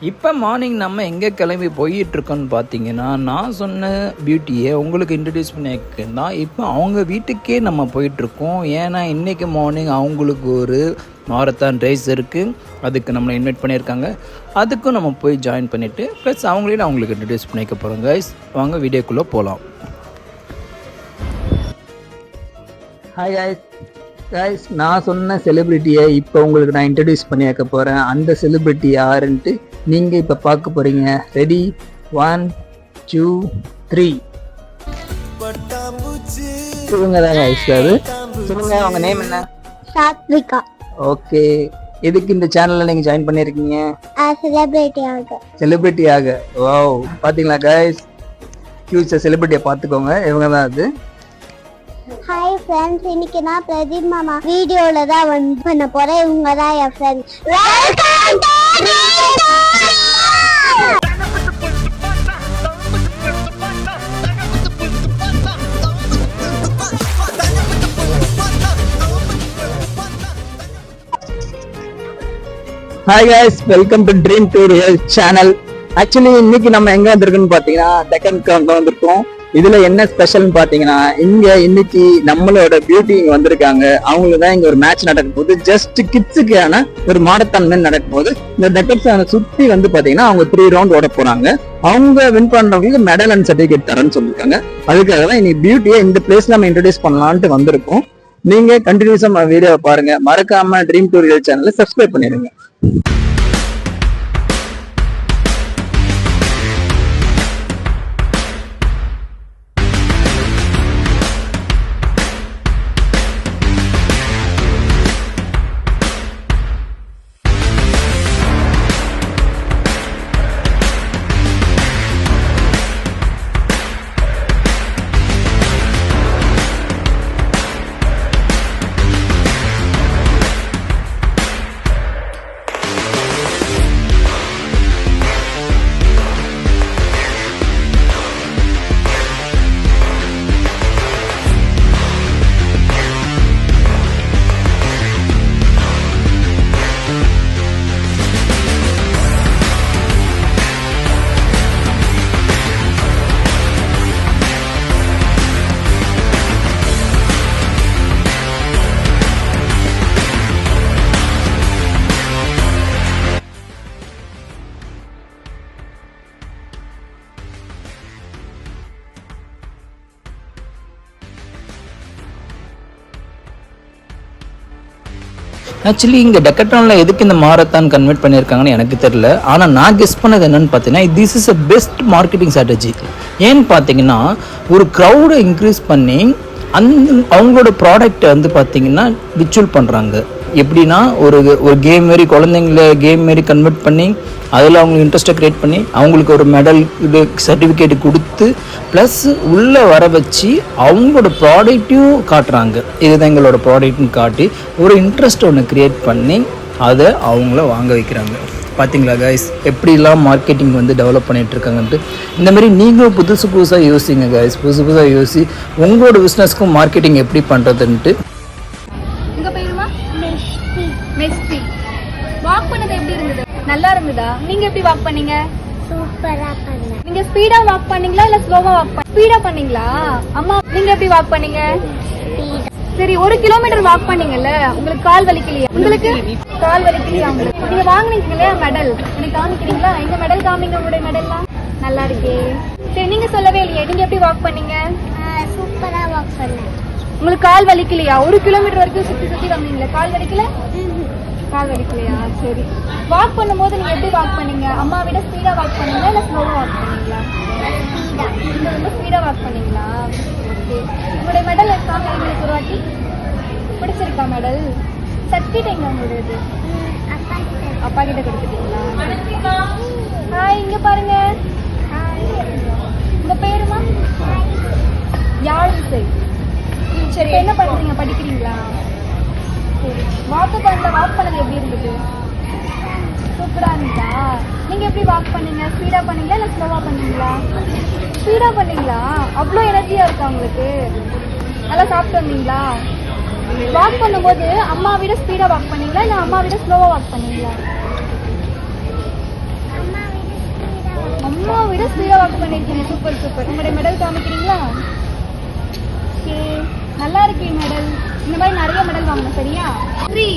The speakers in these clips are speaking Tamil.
இப்போ மார்னிங் நம்ம எங்கே கிளம்பி போயிட்டுருக்கோன்னு பார்த்தீங்கன்னா, நான் சொன்ன பியூட்டியை உங்களுக்கு இன்ட்ரடியூஸ் பண்ணியிருக்கேன்னா, இப்போ அவங்க வீட்டுக்கே நம்ம போயிட்டுருக்கோம். ஏன்னா இன்றைக்கி மார்னிங் அவங்களுக்கு ஒரு மாரத்தான் ரேஸ் இருக்குது, அதுக்கு நம்மளை இன்வைட் பண்ணியிருக்காங்க. அதுக்கும் நம்ம போய் ஜாயின் பண்ணிவிட்டு ப்ளஸ் அவங்களையும் நான் உங்களுக்கு இன்ட்ரடியூஸ் பண்ணிக்க போகிறோம். கைஸ் வாங்க வீடியோக்குள்ளே போகலாம். ஹாய் கைஸ், நான் சொன்ன செலிப்ரிட்டியை இப்போ உங்களுக்கு நான் இன்ட்ரடியூஸ் பண்ணி வைக்க போகிறேன். அந்த செலிப்ரிட்டி யாருன்ட்டு நீங்கள் இப்போ பார்க்க போகிறீங்க. ரெடி, 1 2 3. சொல்லுங்க தான் கைஸ், அது சொல்லுங்க, அவங்க நேம் என்ன? சாத்விகா. ஓகே, எதுக்கு இந்த சேனலில் நீங்கள் ஜாயின் பண்ணியிருக்கீங்க? செலிப்ரிட்டியாக. வாவ், பார்த்தீங்களா கைஸ், ஃபியூச்சர் செலிப்ரிட்டியை பார்த்துக்கோங்க. இவங்க தான் அது. ஹாய் ஃப்ரெண்ட்ஸ், இன்னைக்கு நான் பிரதீப் மாமா வீடியோல தான் வந்து பண்ண போறேன். இவங்க தான் என் friends. Welcome to hi guys, welcome to dream to real channel. Actually இன்னைக்கு நம்ம எங்க வந்திருக்கோம்னு பாத்தீங்கன்னா டெக்கன் வந்திருக்கோம். இதுல என்ன ஸ்பெஷல்னு பாத்தீங்கன்னா, இங்க இன்னைக்கு நம்மளோட பியூட்டி இங்க வந்திருக்காங்க. அவங்களுக்கு தான் இங்க ஒரு மேட்ச் நடக்கும் போது, ஜஸ்ட் கிட்ஸுக்கான ஒரு மாரத்தான் நடக்கும் போது இந்த டெக்கன் சுத்தி வந்து பாத்தீங்கன்னா அவங்க 3 ரவுண்ட் ஓட போறாங்க. அவங்க வின் பண்றவங்களுக்கு மெடல் அண்ட் சர்டிபிகேட் தரேன்னு சொல்லிருக்காங்க. அதுக்காக தான் இன்னைக்கு பியூட்டியை இந்த பிளேஸ்ல நம்ம இன்ட்ரோடியூஸ் பண்ணலான்ட்டு வந்திருக்கோம். நீங்க கண்டினியூஸா வீடியோ பாருங்க, மறக்காம ட்ரீம் டு ரியல் சேனலை சப்ஸ்கிரைப் பண்ணிடுங்க. ஆக்சுவலி இங்கே டெக்கட்டானில் எதுக்கு இந்த மாரத்தான் கன்வெர்ட் பண்ணியிருக்காங்கன்னு எனக்கு தெரியல. ஆனால் நான் கெஸ் பண்ணது என்னன்னு பார்த்தீங்கன்னா, this is a best marketing strategy. ஏன்னு பார்த்தீங்கன்னா, ஒரு க்ரௌடை இன்க்ரீஸ் பண்ணி அவங்களோட ப்ராடக்டை வந்து பார்த்தீங்கன்னா விச்சுவல் பண்ணுறாங்க. எப்படின்னா ஒரு கேம் மாரி, குழந்தைங்கள கேம் மாரி கன்வெர்ட் பண்ணி அதில் அவங்களுக்கு இன்ட்ரெஸ்ட்டை க்ரியேட் பண்ணி அவங்களுக்கு ஒரு மெடல் இது சர்டிஃபிகேட் கொடுத்து ப்ளஸ் உள்ளே வர வச்சு அவங்களோட ப்ராடக்ட்டையும் காட்டுறாங்க. இதுதான் எங்களோட ப்ராடக்ட்னு காட்டி ஒரு இன்ட்ரெஸ்ட் ஒன்று க்ரியேட் பண்ணி அதை அவங்கள வாங்க வைக்கிறாங்க. பார்த்தீங்களா கைஸ், எப்படிலாம் மார்க்கெட்டிங் வந்து டெவலப் பண்ணிகிட்டு இருக்காங்கன்ட்டு. இந்தமாரி நீங்களும் புதுசாக யோசிங்க கைஸ், புதுசாக யோசி உங்களோட பிஸ்னஸ்க்கும் மார்க்கெட்டிங் எப்படி பண்ணுறதுன்ட்டு. வாக் பண்ணது எப்படி இருந்தது? நல்லா இருந்ததா? நீங்க எப்படி வாக் பண்ணீங்க? சூப்பரா பண்ணேன். நீங்க ஸ்பீடா வாக் பண்ணீங்களா இல்ல ஸ்லோவா வாக் ஸ்பீடா பண்ணீங்களா? அம்மா நீங்க எப்படி வாக் பண்ணீங்க? சரி, 1 கிலோமீட்டர் வாக் பண்ணீங்கல்ல, உங்களுக்கு கால் வலிக்கலையா? உங்களுக்கு கால் வலிக்கலையா? உங்களுக்கு நீங்க வாங்குனீங்க இல்லையா மெடல், எனக்கு காமிக்கிறீங்களா? இந்த மெடல் காமிங்க, உங்களுடைய மெடல்லாம் நல்லா இருக்கே. சரி, நீங்க சொல்லவே இல்லையே, நீங்க எப்படி வாக் பண்ணீங்க? சூப்பரா வாக் பண்ணேன். உங்களுக்கு கால் வலிக்கலையா? 1 கிலோமீட்டர் வரைக்கும் சுத்தி வந்தீங்களா? கால் வலிக்கல? கால் வலிக்கலையா? சரி, வாக் பண்ணும்போது நீங்க எப்படி வாக் பண்ணீங்க? அம்மா விட ஸ்பீடா வாக் பண்ணீங்களா இல்ல ஸ்லோவா வாக் பண்ணீங்களா? நீங்க ரொம்ப ஸ்பீடா வாக் பண்ணீங்களா? ஓகே, உங்களுடைய மெடல் இருக்காங்க எங்களுக்கு ஒரு வாட்டி? பிடிச்சிருக்கா மெடல்? சர்டிஃபிகேட் எங்க உங்களுடைய? அப்பா கிட்ட கொடுத்துட்டீங்களா? ஹாய், இங்க பாருங்க. உங்க பேருமா? யாழ். சரி, என்ன பண்றீங்க? படிக்கிறீங்களா? சரி, வாக் பண்ணது எப்படி இருந்தது? சூப்பரா இருந்ததா? நீங்க எப்படி வாக் பண்ணீங்க? ஸ்பீடா பண்ணீங்களா இல்ல ஸ்லோவா பண்ணீங்களா? ஸ்பீடா பண்ணீங்களா? அவ்வளோ எனர்ஜியா இருக்கா உங்களுக்கு? நல்லா சாப்பிட்டு வந்தீங்களா? வாக் பண்ணும்போது அம்மா விட ஸ்பீடா வாக் பண்ணீங்களா இல்ல அம்மா விட ஸ்லோவா வாக் பண்ணீங்களா? அம்மா ஸ்பீடா வாக் பண்ணிருக்கீங்க. Super super. உங்களுடைய மெடல் காமிக்கிறீங்களா? ஓகே, நல்லா இருக்கு மெடல். இந்த மாதிரி நிறைய மெடல் வாங்கணும். சரியா? 3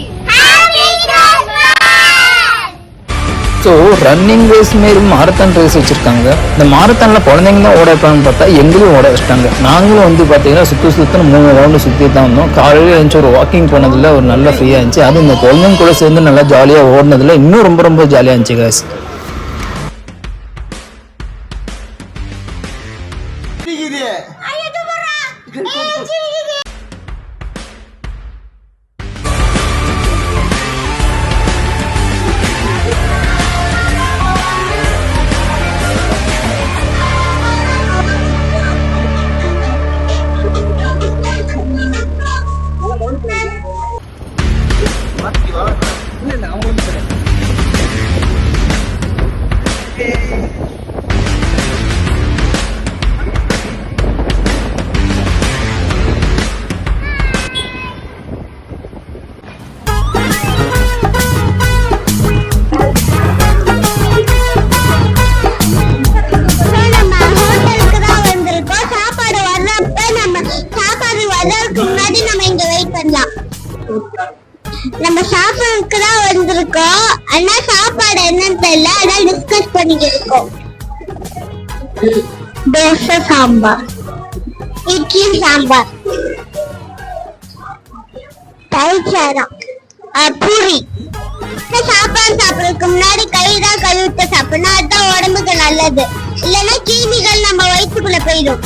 ஸோ ரன்னிங் ரேஸ் மாரி மாரத்தான் ரேஸ் வச்சுருக்காங்க. இந்த மாரத்தானில் குழந்தைங்க தான் ஓட வைப்பாங்கன்னு பார்த்தா எங்களையும் ஓட வச்சிட்டாங்க. நாங்களும் வந்து பார்த்தீங்கன்னா சுற்றுன்னு 3 ரவுண்டு சுற்றி தான் வந்தோம். காலையில் எழுந்துச்சு ஒரு வாக்கிங் போனதில் ஒரு நல்ல ஃப்ரீயாக இருந்துச்சு. அதுவும் இந்த குழந்தைங்க கூட சேர்ந்து நல்லா ஜாலியாக ஓடினதில் இன்னும் ரொம்ப ரொம்ப ஜாலியாக இருந்துச்சு guys. நம்ம சாப்பாடுக்கு தான் வந்திருக்கோம். ஆனா சாப்பாடு என்னன்னு தெரியல, அதான் டிஸ்கஸ் பண்ணிட்டு இருக்கோம். தோசை சாம்பார், இட்லி சாம்பார், தயிர் சாதம், பூரி. சாப்பாடு சாப்பிடறதுக்கு முன்னாடி கை தான் கழுவிட்டு சாப்பிடணும். அதுதான் உடம்புக்கு நல்லது. இல்லைன்னா கிருமிகள் நம்ம வயிற்றுக்குள்ள போயிடும்.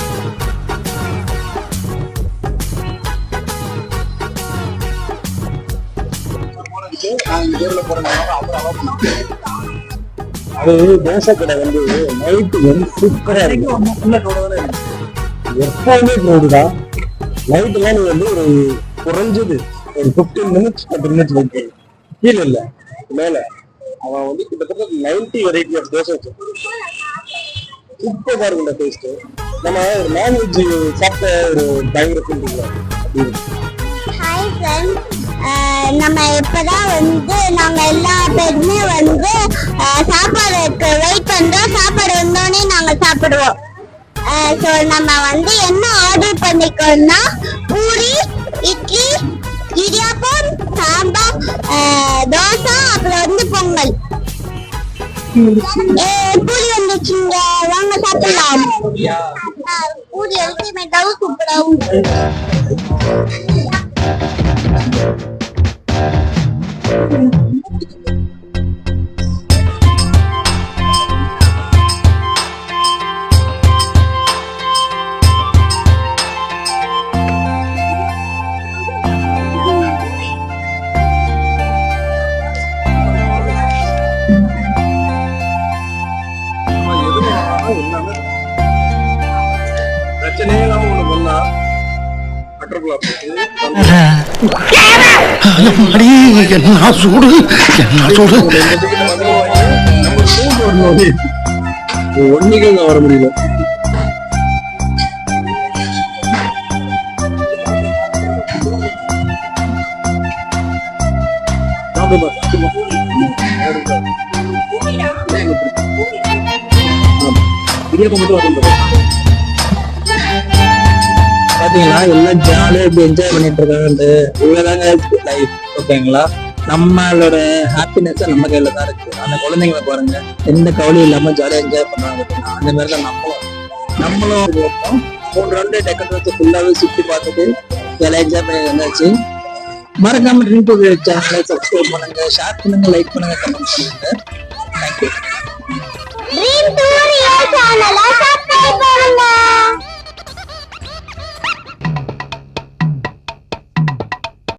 அது தோசை கடை வந்து நைட்டு வந்து சூப்பரா இருக்கும். எப்பவுமே க்ரௌடுதான். நைட்டுலாம் நீ வந்து ஒரு குறைஞ்சது ஒரு 15 minutes 10 minutes வெயிட் பண்ணு. கீழே இல்ல மேல அவன் வந்து கிட்டத்தட்ட 90 வெரைட்டி ஆஃப் தோசை வச்சிருக்கான். சூப்பரா இருக்கும் இந்த டேஸ்ட். நம்ம ஒரு நான்வெஜ் சாப்பிட்ட ஒரு பயங்கர ஃபீல் அப்படி இருக்கு. ஹாய் ஃப்ரெண்ட்ஸ், நம்ம இப்பதான் வந்து நாங்க எல்லா பேருமே வந்து சாப்பாடுக்கு வெயிட் பண்றோம். சாப்பாடு வந்தோடனே நாங்க சாப்பிடுவோம். ஸோ நம்ம வந்து என்ன ஆர்டர் பண்ணிக்கோம்னா பூரி, இட்லி, இடியாப்பம், சாம்பார், தோசை, அப்புறம் வந்து பொங்கல். பூரி வந்துச்சுங்க, வாங்க சாப்பிடலாம். பூரி அல்டிமேட்டாவும் சூப்பராகவும். பிரச்சனையே இல்லாம ஒண்ணு பண்ணா பட்டர்ஃப்ளை என்ன சூடு ஒன்னிக்கு வர முடியல. பாத்தீங்களா எல்லாம் ஜாலியா இப்படி என்ஜாய் பண்ணிட்டு இருக்காங்க. இவ்வளவுதாங்க லைஃப். ஓகேங்களா, நம்மளோட ஹாப்பினஸ் நம்ம கையில தான் இருக்கு. அந்த குழந்தைங்களை பாருங்க, எந்த கவலையும் இல்லாம ஜாலியா என்ஜாய் பண்றாங்க. அந்த மாதிரி தான் நம்மளும் 3 ரவுண்டு டெக்கரேட் ஃபுல்லாவே சுத்தி பார்த்துட்டு ஜாலியா என்ஜாய் பண்ணி வந்தாச்சு. மறக்காம ட்ரீம் டூ சேனலை சப்ஸ்கிரைப் பண்ணுங்க, ஷேர் பண்ணுங்க, லைக் பண்ணுங்க, கமெண்ட் பண்ணுங்க. தேங்க்யூ. ட்ரீம் டூ சேனலை